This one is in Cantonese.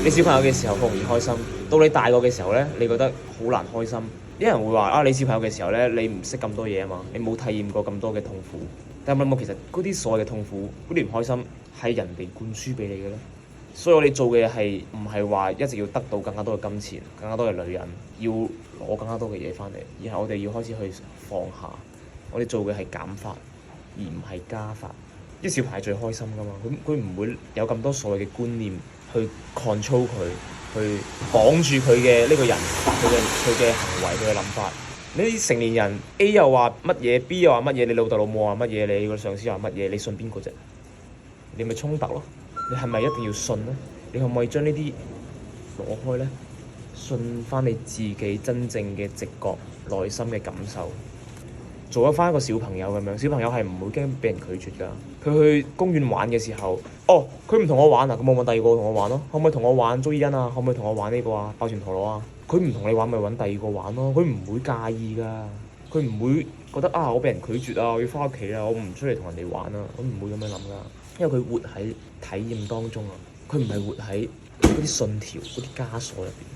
你小朋友嘅時候好容易開心，到你大個嘅時候咧，你覺得好難開心。啲人會話啊，你小朋友嘅時候咧，你唔識咁多嘢啊嘛，你冇體驗過咁多嘅痛苦。但係有冇諗過其實嗰啲所謂嘅痛苦，嗰啲唔開心係人哋灌輸俾你嘅咧？所以我哋做嘅係唔係話一直要得到更加多嘅金錢、更加多嘅女人，要攞更加多嘅嘢翻嚟，而係我哋要開始去放下。我哋做嘅係減法，而唔係加法。啲小朋友最開心噶嘛，佢唔會有咁多所謂嘅觀念去 control 佢，去綁住佢嘅呢個人，佢嘅行為，佢嘅諗法。你啲成年人 A 又話乜嘢，B 又話乜嘢，你老豆老母話乜嘢，你個上司話乜嘢，你信邊個啫？你咪衝突咯。你係咪一定要信呢？你可唔可以將呢啲攞開呢？信翻你自己真正嘅直覺、內心嘅感受。做翻一個小朋友咁樣，小朋友係唔會驚俾人拒絕㗎。佢去公園玩嘅時候，哦，佢唔同我玩啊，咁我揾第二個同我玩咯。可唔可以同我玩捉伊人啊？可唔可以同我玩呢個啊？爆旋陀螺啊？佢唔同你玩咪揾第二個玩咯。佢唔會介意㗎，佢唔會覺得啊我俾人拒絕啊，我要翻屋企啊，我唔出嚟同人哋玩啊，我唔會咁樣諗㗎。因為佢活喺體驗當中啊，佢唔係活喺嗰啲信條、嗰啲枷鎖入邊。